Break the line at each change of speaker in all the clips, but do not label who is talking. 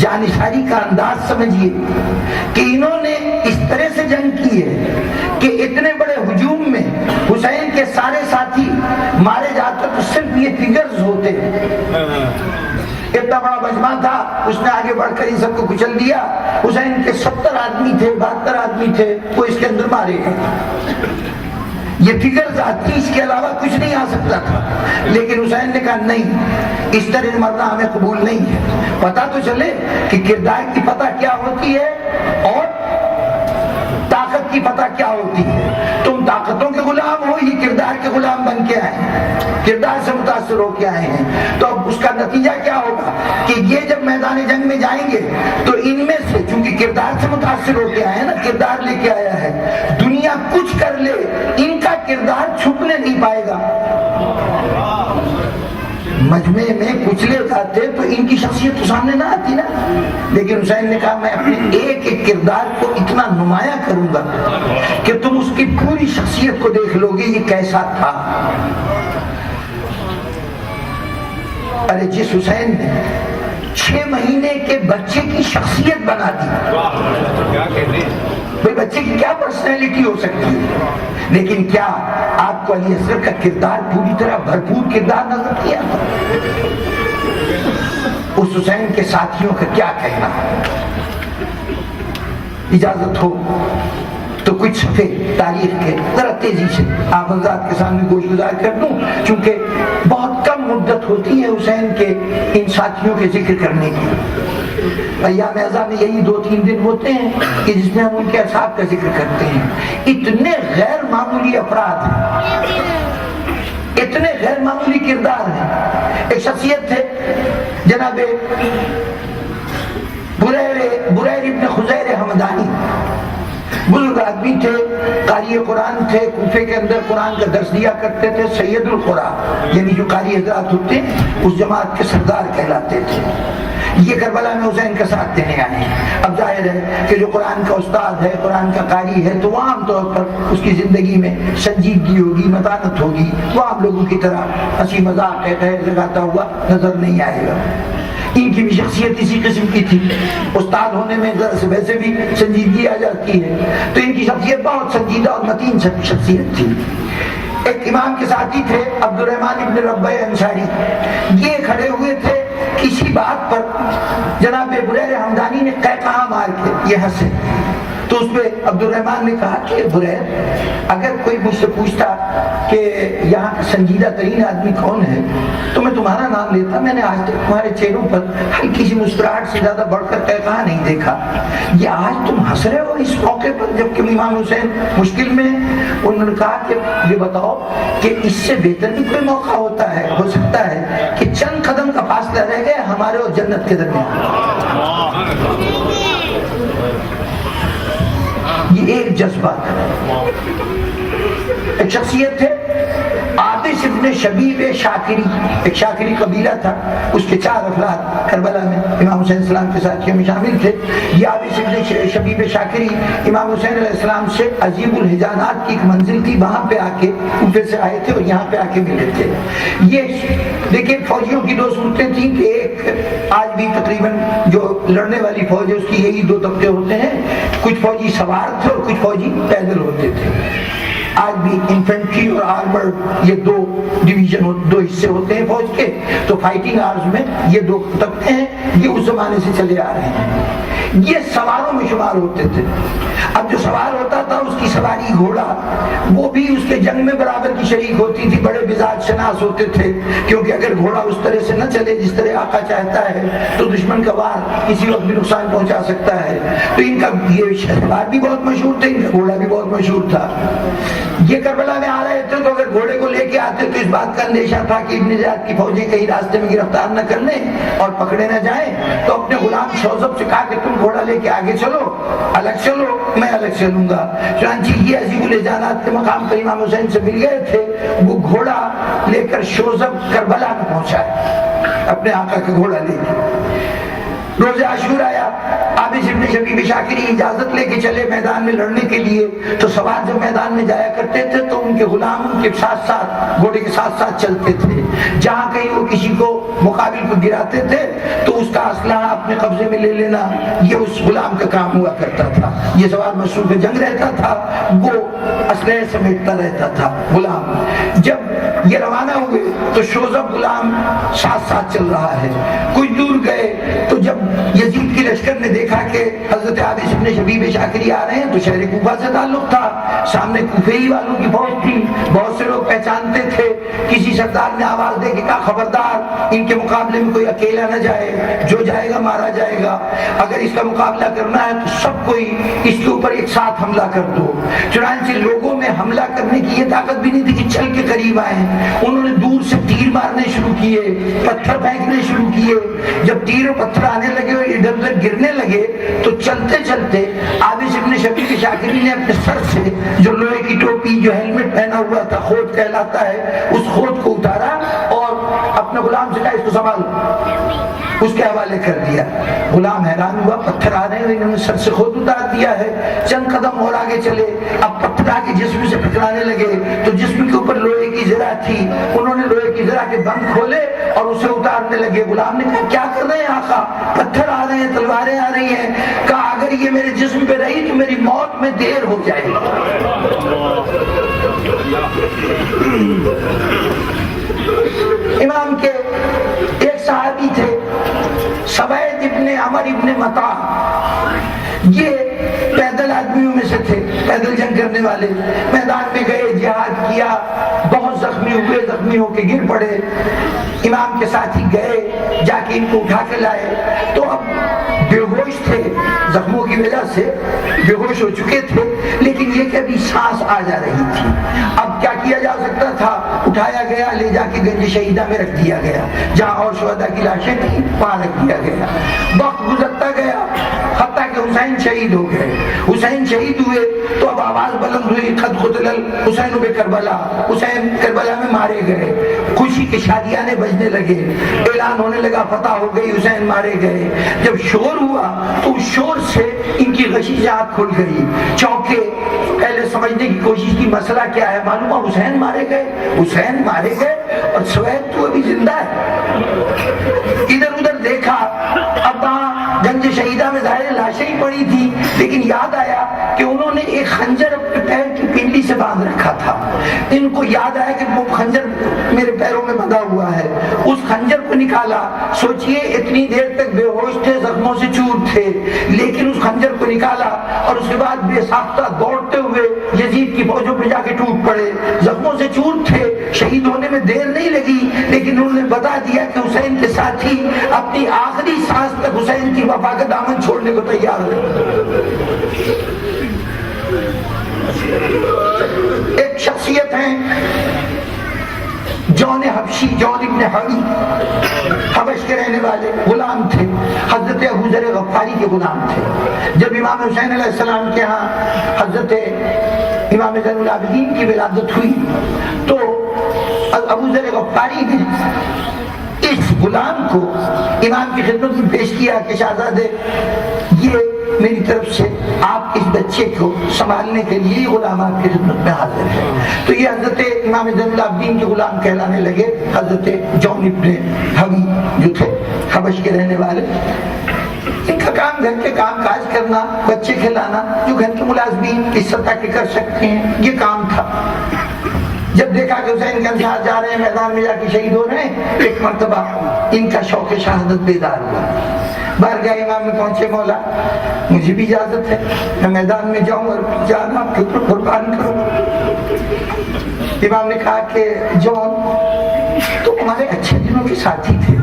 جانشاری کا انداز سمجھیے کہ انہوں نے اس طرح سے جنگ کی ہے کہ اتنے بڑے ہجوم میں حسین کے سارے ساتھی مارے جاتے تو صرف یہ فگرز ہوتے ہیں. اتنا بڑا مجمع تھا, اس نے آگے بڑھ کر ان سب کو کچل دیا. حسین کے 70 آدمی تھے, 72 آدمی تھے, وہ اس کے اندر مارے گئے. یہ فگرز آتی, اس کے علاوہ کچھ نہیں آ سکتا تھا. لیکن حسین نے کہا نہیں, اس طرح مرنا ہمیں قبول نہیں ہے. پتہ تو چلے کہ کردار کی پتہ کیا ہوتی ہے اور طاقت کی پتہ کیا ہوتی ہے. تم طاقتوں کے غلام ہو, یہ کردار کے غلام بن کے آئے ہیں, کردار سے متاثر ہو کے آئے ہیں. تو اب اس کا نتیجہ کیا ہوگا کہ یہ جب میدان جنگ میں جائیں گے تو ان میں سے, چونکہ کردار سے متاثر ہو کے آئے ہیں نا, کردار لے کے آیا ہے, دنیا کچھ کر لے ان کا کردار چھپنے نہیں پائے گا. مجمع میں کچلے جاتے تو ان کی شخصیت تو سامنے نہ آتی نا. لیکن حسین نے کہا میں اپنے ایک ایک کردار کو اتنا نمایاں کروں گا کہ تم اس کی پوری شخصیت کو دیکھ لو گے یہ کیسا تھا. ارے جس حسین نے 6 مہینے کے بچے کی شخصیت بنا دی, بھئی بچے کی کیا پرسنالٹی ہو سکتی ہے, لیکن کیا آپ کو علی اصغر کا کردار پوری طرح بھرپور کردار نظر کیا؟ اس حسین کے ساتھیوں کا کیا کہنا. اجازت ہو تو کچھ صفحے تاریخ کے ذرا تیزی سے آپ حضرات کے سامنے گوش گزار کر دوں, چونکہ بہت کم مدت ہوتی ہے حسین کے ان ساتھیوں کے ذکر کرنے کی. ایام اعزاء میں یہی 2-3 دن ہوتے ہیں کہ جس میں ہم ان کے اصحاب کا ذکر کرتے ہیں. اتنے غیر معمولی افراد ہیں, اتنے غیر معمولی کردار ہیں. ایک شخصیت تھے جناب بریر ابن خزیر حمدانی, بزرگ آدمی تھے, قاری قرآن تھے, کوفے کے اندر قرآن کا درس دیا کرتے تھے. سید القرآ یعنی جو قاری حضرات ہوتے ہیں اس جماعت کے سردار کہلاتے تھے. یہ کربلا میں حسین کا ساتھ دینے آئے ہیں. اب ظاہر ہے کہ جو قرآن کا استاد ہے, قرآن کا قاری ہے, تو وہ عام طور پر اس کی زندگی میں سنجیدگی ہوگی, متانت ہوگی, وہ عام لوگوں کی طرح ہنسی مذاق لگاتا ہوا نظر نہیں آئے گا. ان کی بھی شخصیت اسی قسم کی تھی. استاد ہونے میں ویسے بھی سنجیدگی آ جاتی ہے, تو ان کی شخصیت بہت سنجیدہ اور متین شخصیت تھی. ایک امام کے ساتھی تھے عبد الرحمن ابن ربیع انصاری, یہ کھڑے ہوئے تھے کسی بات پر, جناب بریر حمدانی نے قہقہا مار کے یہ ہنسے. تو اس پہ عبد الرحمن نے کہا کہ بریر, اگر کوئی مجھ سے پوچھتا کہ یہاں کا سنجیدہ ترین آدمی کون ہے تو میں تمہارا نام لیتا. میں نے آج تک تمہارے چہروں پر ہلکی سی مسکراہٹ سے زیادہ بڑھ کر قہقہا نہیں دیکھا. یہ آج تم ہنس رہے ہو اس موقع پر جبکہ امام حسین مشکل میں ہیں. انہوں نے کہا کہ یہ بتاؤ کہ اس سے بہتر بھی کوئی موقع ہوتا ہے, ہو سکتا ہے کہ چند قدم کا فاصلہ رہ گئے ہمارے اور جنت کے درمیان. یہ ایک جذبہ تھا. ایک شخصیت تھے عابس ابن شبیب شاکری, ایک شاکری قبیلہ تھا, اس کے 4 افراد کربلا میں امام حسین علیہ السلام کے ساتھیوں میں شامل تھے. یہ عابس ابن شبیب شاکری امام حسین علیہ السلام سے عظیم الحجانات کی ایک منزل تھی, وہاں پہ آ کے کوفے سے آئے تھے اور یہاں پہ آ کے ملے تھے. یہ دیکھیں فوجیوں کی 2 صورتیں تھیں کہ ایک آج بھی تقریباً جو لڑنے والی فوج ہے اس کی یہی 2 طبقے ہوتے ہیں, کچھ فوجی سوار تھے اور کچھ فوجی پیدل ہوتے تھے. آج بھی انفینٹری اور آرمرڈ یہ 2 ڈویژن 2 حصے ہوتے ہیں فوج کے. تو فائٹنگ آرمز میں یہ 2 طبقے ہیں, یہ اس زمانے سے چلے آ رہے ہیں. یہ سواروں میں شمار ہوتے تھے. اب جو سوار ہوتا تھا اس کی سواری گھوڑا, وہ بھی اس کے جنگ میں برابر کی شریک ہوتی تھی. بڑے مزاج شناس ہوتے تھے, کیونکہ اگر گھوڑا اس طرح سے نہ چلے جس طرح آقا چاہتا ہے تو دشمن کا وار کسی وقت بھی نقصان پہنچا سکتا ہے. تو ان کا یہ شہبار بھی بہت مشہور تھا, ان کا گھوڑا بھی بہت مشہور تھا. یہ کربلا میں آ رہے تھے تو اگر گھوڑے کو لے کے آتے تو اس بات کا اندیشہ تھا کہ ابن زیاد کی فوجیں کہیں راستے میں گرفتار نہ کر لیں اور پکڑے نہ جائیں. تو اپنے غلام شوذب سے کہا کہ تم گھوڑا لے کے آگے چلو, الگ چلو, میں الگ چلوں گا. چنانچہ یہ عظیم الحجانات کے مقام پر امام حسین سے مل گئے تھے. وہ گھوڑا لے کر شوذب کربلا میں پہنچا, اپنے آقا کا گھوڑا لے کے. روز عاشورہ آیا، عابس ابن شبیب شاکری اجازت لے کے چلے میدان میں لڑنے کے لیے، تو سوار جب میدان میں جایا کرتے تھے تو ان کے غلام ان کے ساتھ ساتھ گھوڑے کے ساتھ ساتھ چلتے تھے، جہاں کہیں وہ کسی کو مقابل کو گراتے تھے تو اس کا اسلحہ اپنے قبضے میں لے لینا یہ اس غلام کا کام ہوا کرتا تھا۔ یہ سوار مصروف جنگ رہتا تھا، وہ اسلحے سمیٹتا رہتا تھا غلام۔ جب یہ روانہ ہوئے تو شوذب غلام ساتھ ساتھ چل رہا ہے، کچھ دور گئے تو جب یزید کی لشکر نے دیکھا کہ حضرت عابس ابن شبیب شاکری آ رہے ہیں تو شہر کوفہ سے تعلق تھا، سامنے کوفے ہی والوں کی فوج تھی، بہت سے لوگ پہچانتے تھے، کسی سردار نے آواز دے کہ کہا خبردار ان کے مقابلے میں کوئی اکیلا نہ جائے، جو جائے گا مارا جائے گا، اگر اس کا مقابلہ کرنا ہے تو سب کوئی اس کے اوپر ایک ساتھ حملہ کر دو۔ چنانچہ لوگوں میں حملہ کرنے کی یہ طاقت بھی نہیں تھی کہ چل کے قریب آئیں، انہوں نے دور سے تیر مارنے شروع کیے، پتھر پھینکنے شروع کیے۔ جب تیر و پتھر آنے لگے اور ادھر ادھر گرنے لگے تو چلتے چلتے عابس ابن شبیب شاکری نے اپنے سر سے جو لوہے کی ٹوپی جو ہیلمٹ پہنا ہوا تھا خود کہلاتا ہے، اس خود کو اتارا اور اپنے غلام سے کہا اس کو سنبھال، اس کے حوالے کر دیا۔ غلام حیران ہوا، پتھر آ رہے ہیں، انہوں نے سر سے خود اتار دیا ہے۔ چند قدم اور آگے چلے، اب پتھر آگے جسم سے ٹکرانے لگے تو جسم کے اوپر لوہے کی زرہ تھی، انہوں نے لوہے کی زرہ کے بند کھولے اور اسے اتارنے لگے۔ غلام نے کہا کیا کر رہے ہیں آقا؟ پتھر آ رہے ہیں، تلواریں آ رہی ہیں۔ کہا اگر یہ میرے جسم پہ رہی تو میری موت میں دیر ہو جائے گی۔ امام کے ایک صحابی تھے سوید ابن عمر ابن مطاع، یہ پیدل آدمیوں میں سے تھے، پیدل جنگ کرنے والے، میدان میں گئے، جہاد کیا، بہت زخمی ہوئے، زخمی ہو کے گر پڑے۔ امام کے ساتھی گئے، جا کے ان کو اٹھا کے لائے تو اب بے ہوش تھے، زخموں کی وجہ سے بے ہوش ہو چکے تھے، لیکن یہ کہ ابھی سانس آ جا رہی تھی۔ اب کیا کیا جا سکتا تھا؟ اٹھایا گیا، لے جا کے گنج شہیدہ میں رکھ دیا گیا، جہاں اور شہداء کی لاشیں تھیں وہاں رکھ دیا گیا۔ وقت گزرتا گیا، حتیٰ کہ حسین شہید ہو گئے۔ حسین شہید ہوئے تو اب آواز بلند ہوئی قد قتل الحسین بکربلا، حسین کربلا میں مارے گئے۔ خوشی کے شادیانے بجنے لگے، اعلان ہونے لگا فتح ہو گئی، حسین مارے گئے۔ جب شور ہوا تو اس شور سے ان کی غشیجات کھل گئی، چونکے پہلے سمجھنے کی کوشش کی مسئلہ کیا ہے، معلوم ہے حسین مارے گئے، حسین مارے گئے اور سوید تو ابھی زندہ ہے۔ ادھر ادھر دیکھا، اب وہاں گنج شہیدہ میں ظاہر لاشیں ہی پڑی تھی، لیکن یاد آیا کہ انہوں نے ایک خنجر اپنے پیر کی پنڈلی سے باندھ رکھا تھا۔ ان کو یاد آیا کہ وہ خنجر میرے پیروں میں بندھا ہوا ہے، اس خنجر کو نکالا۔ سوچئے اتنی دیر تک بے ہوش تھے، زخموں سے چور تھے، لیکن اس خنجر کو نکالا اور اس کے بعد بے ساختہ دوڑتے ہوئے یزید کی فوجوں پہ جا کے ٹوٹ پڑے۔ زخموں سے چور تھے، شہید ہونے میں دیر نہیں لگی، لیکن انہوں نے بتا دیا کہ حسین کے ساتھی اپنی آخری سانس تک حسین کی وفا کا دامن چھوڑنے کو تیار ہے۔ ایک شخصیت ہیں جون حبشی، جون ابن حوی، حبش کے رہنے والے، غلام تھے، حضرت ابو ذر غفاری کے غلام تھے۔ جب امام حسین علیہ السلام کے ہاں حضرت امام زین العابدین کی ولادت ہوئی تو ابو ذر غفاری نے اس غلام کو امام کی خدمت میں پیش کیا کہ شہزادے یہ میری طرف سے آپ اس بچے کو سنبھالنے کے لیے غلام آپ کی خدمت میں حاضر ہے۔ تو یہ حضرت امام زین العابدین کے غلام کہلانے لگے، حضرت جون ابن حوی جو تھے حبش کے رہنے والے۔ ان کا کام گھر کے کام کاج کرنا، بچے کھلانا، جو گھر کے ملازمین اس سطح کے کر سکتے ہیں، یہ کام تھا۔ جب دیکھا کہ حسین گنج جا رہے ہیں، میدان میں جا کے شہید ہو رہے ہیں، ایک مرتبہ ان کا شوق شہادت بیدار ہوا۔ بارگاہ امام میں پہنچے، مولا مجھے بھی اجازت ہے میں میدان میں جاؤں اور جان آپ کے اوپر قربان کروں۔ امام نے کہا کہ جون تم ہمارے اچھے دنوں کے ساتھی تھے،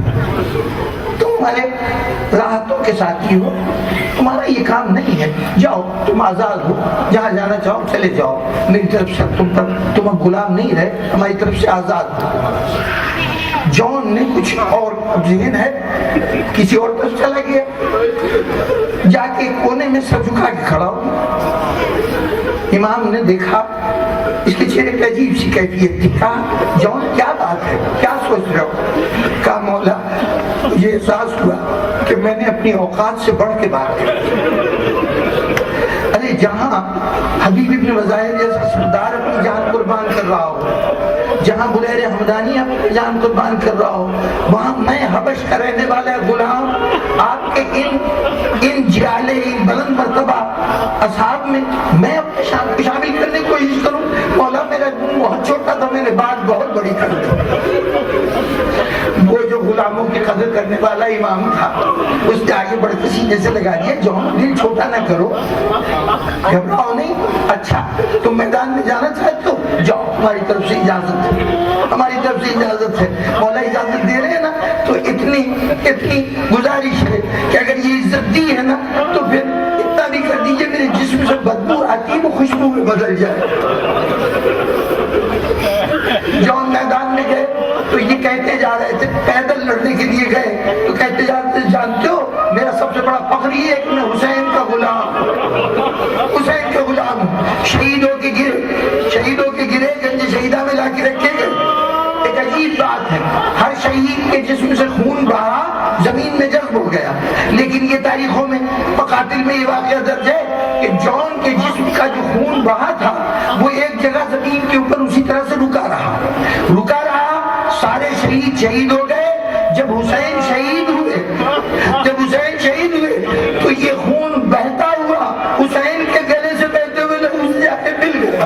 تم ہمارے راحتوں کے ساتھی ہو، تمہارا یہ کام نہیں ہے، جاؤ تم آزاد ہو، جہاں جانا چاہو چلے جاؤ، میری طرف سے تم اب غلام نہیں رہے، ہماری طرف سے آزاد ہو۔ جون نے کچھ اور ذہن ہے، کسی اور طرف چلا گیا، جا کے کونے میں سر جھکا کے کھڑا ہو۔ امام نے دیکھا اس کے چہرے پہ عجیب سی کیفیت تھی، کہا جون کیا بات ہے، کیا سوچ رہے ہو؟ کہا مولا مجھے احساس ہوا کہ میں نے اپنی اوقات سے بڑھ کے بات کی۔ ارے جہاں حبیب ابن مظاہر جیسا سردار اپنی جان قربان کر رہا ہو، جہاں بلیر حمدانی اپنی جان قربان کر رہا ہو، وہاں میں حبش کا رہنے والا غلام آپ کے ان جعلے ان بلند مرتبہ اصحاب میں اپنے شان کو شامل کرنے کی کوشش کروں۔ مولا میرا بہت چھوٹا تھا، میں نے بات بہت بڑی کر دی۔ وہ جو غلاموں کی قدر کرنے والا امام تھا، اس نے آگے بڑھ کے سینے سے لگا دیا، جو دل چھوٹا نہ کرو، گھبراؤ نہیں۔ اچھا تم میدان میں جانا چاہتے ہو، جاؤ، ہماری طرف سے اجازت ہے، ہماری طرف سے اجازت ہے۔ مولا اجازت دے رہے ہیں نا، تو اتنی گزارش ہے کہ اگر یہ عزت دی ہے نا تو پھر اتنا بھی کر دیجئے میرے جسم سے بدبو آتی ہے وہ خوشبو میں بدل جائے۔ جون میدان میں گئے تو یہ کہتے جا رہے تھے، پیدل لڑنے کے لیے گئے تو کہتے جا رہے تھے، جانتے ہو میرا سب سے بڑا فخر یہ ہے کہ میں حسین کا غلام ہوں۔ شہید ہو کے گرے گنج شہیدہ میں لا کے رکھے گئے۔ ایک عجیب بات ہے، ہر شہید کے جسم سے خون بہا، زمین میں جذب ہو گیا، لیکن یہ تاریخوں میں مقاتل میں یہ واقعہ درج ہے کہ جون کے جسم کا جو خون بہا تھا وہ ایک جگہ زمین کے اوپر اسی طرح سے رکا رہا۔ سارے شہید ہو گئے۔ جب حسین شہید ہوئے تو یہ خون بہتا ہوا حسین کے گلے سے بہتے ہوئے اس جا کے مل گیا۔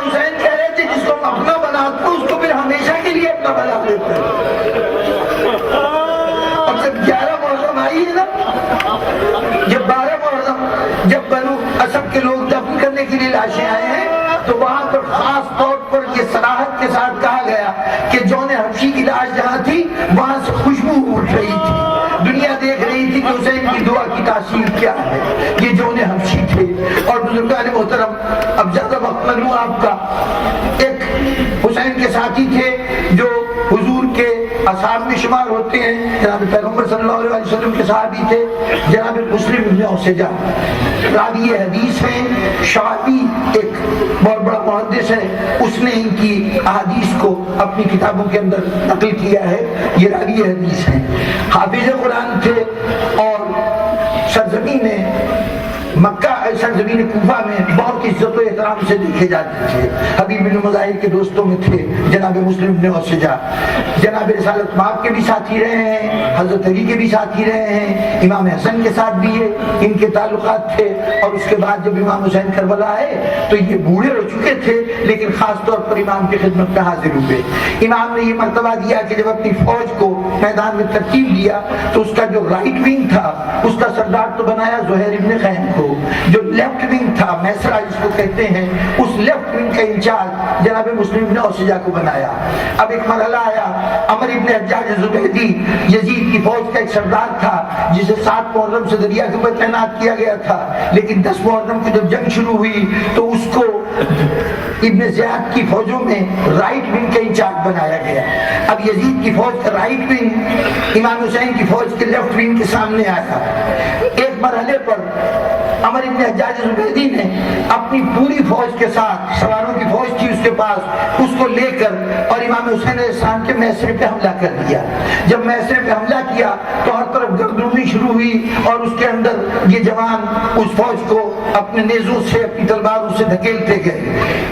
حسین کہہ رہے تھے جس کو ہم اپنا بناتے اس کو پھر ہمیشہ کے لیے اپنا بنا دیتے ہیں۔ اور جب 11 محرم آئی ہے نا، جب 12 محرم، جب بنو اسد کے لوگ دفن کرنے کے لیے لاشیں آئے ہیں تو وہاں پر خاص طور پر یہ صراحت کے ساتھ کہا گیا کہ جون حبشی کی لاش جہاں تھی وہاں سے خوشبو اٹھ رہی تھی، دنیا دیکھ رہی تھی کہ حسین کی دعا کی تاثیر کیا ہے۔ یہ جون حبشی تھے۔ اور بزرگان محترم، اب زیادہ وقت نہ لوں آپ کا، ایک حسین کے ساتھی تھے جو حضور کے اصحاب میں شمار ہوتے ہیں، جناب پیغمبر صلی اللہ علیہ وسلم کے صحابی تھے، جناب مسلم بن اوسجہ راوی حدیث ہیں، شعبی ایک بہت بڑا محدث ہے، اس نے ان کی احادیث کو اپنی کتابوں کے اندر نقل کیا ہے، یہ راوی حدیث ہیں، حافظ قرآن تھے، اور سرزمین مکہ سرزمین کوفہ میں بہت عزت و احترام سے دیکھے جاتے تھے۔ حبیب بن مظاہر کے دوستوں میں تھے جناب مسلم بن اوسجہ، جناب رسالت مآب کے بھی ساتھی رہے ہیں، حضرت علی کے بھی ساتھی رہے ہیں، امام حسن کے ساتھ بھی ان کے تعلقات تھے۔ اور اس کے بعد جب امام حسین کربلا آئے تو یہ بوڑھے ہو چکے تھے، لیکن خاص طور پر امام کی خدمت میں حاضر ہوئے۔ امام نے یہ مرتبہ دیا کہ جب اپنی فوج کو میدان میں ترتیب دیا تو اس کا جو رائٹ ونگ تھا اس کا سردار تو بنایا زہیر ابن خیم کو، جو لیفٹ ونگ تھا میسرا جس کو کہتے ہیں، اس لیفٹ ونگ کا انچارج جناب مسلم بن اوسجہ کو بنایا۔ اب ایک مرحلہ آیا، عمر ابن حجاج زبیدی یزید کی فوج کا ایک سردار تھا جسے 7 محرم سے دریا کے اوپر تعینات کیا گیا تھا، لیکن 10 محرم کو جب جنگ شروع ہوئی تو اس کو ابن زیاد کی فوجوں میں رائٹ ونگ کا انچارج بنایا گیا۔ اب یزید کی فوج کا رائٹ ونگ امام حسین کی فوج کے لیفٹ ونگ کے سامنے آیا۔ ایک مرحلے پر عمر ابن حجاج زبیدی نے اپنی پوری فوج کے ساتھ، سواروں کی فوج تھی اس کے پاس، اس کو لے کر اور امام حسین علیہ السلام کے محاصرے پہ حملہ کر دیا۔ جب محاصرے پہ حملہ کیا تو ہر طرف گردونی شروع ہوئی اور اس کے اندر یہ جوان اس فوج کو اپنے نیزوں سے، اپنی تلواروں سے دھکیلتے گئے۔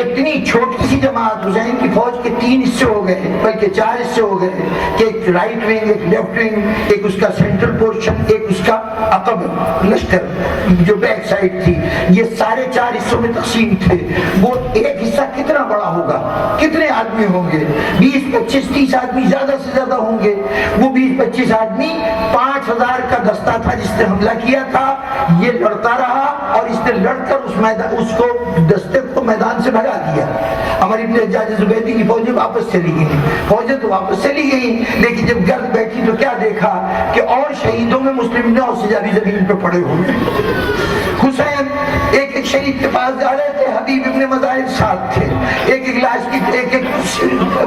اتنی چھوٹی سی جماعت حسین کی فوج کے 3 حصے ہو گئے، بلکہ 4 حصے ہو گئے کہ ایک رائٹ ونگ، ایک لیفٹ ونگ، ایک اس کا سینٹرل پورشن، ایک اس کا عقب لشکر جو بیک سائڈ تھی، یہ سارے 4 حصوں میں تقسیم تھے۔ وہ ایک حصہ کتنا بڑا ہوگا، کتنے آدمی ہوں گے؟ 20 25 30 آدمی زیادہ سے زیادہ ہوں گے۔ وہ 20 25 آدمی 5000 کا دستہ تھا جس نے حملہ کیا تھا، یہ لڑتا رہا اور اس نے لڑ کر اس کو دستے کو میدان سے بھگا دیا۔ عمر ابن حجاج زبیدی کی فوجیں واپس چلی گئیں، فوجیں تو واپس چلی گئیں، لیکن جب گرد بیٹھی تو کیا دیکھا کہ اور شہیدوں میں مسلم بن اوسجہ بھی زمین پہ پڑے ہوئے۔ حسین ایک ایک شہید کے پاس جا رہے تھے، حبیب ابن مظاہر ساتھ تھے، ایک ایک لاش کی ایک ایک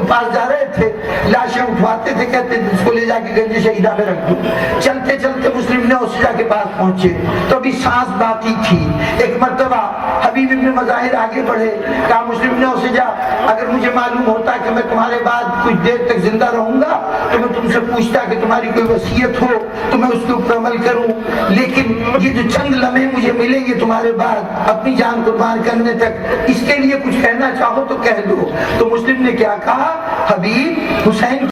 پاس جا رہے تھے، لاشیں اٹھواتے تھے، کہتے تھے اس کو لے جا کے گنج شہیدہ میں رکھ دو۔ چلتے چلتے مسلم ابن اوسجہ کے پاس پہنچے تو ابھی سانس باقی تھی. ایک مرتبہ حبیب ابن مظاہر آگے بڑھے, کہا مسلم ابن اوسجہ اگر مجھے معلوم ہوتا کہ میں تمہارے بعد کچھ دیر تک زندہ رہوں گا تو میں تم سے پوچھتا کہ تمہاری کوئی وصیت ہو تو میں اس کے اوپر عمل کروں, لیکن یہ جو چند لمحے مجھے ملیں گے تمہارے بعد اپنی جان قربان کرنے تک, اس کے لیے کچھ کہنا چاہو تو کہہ دو. تو مسلم نے کیا کہا, حبیب حسین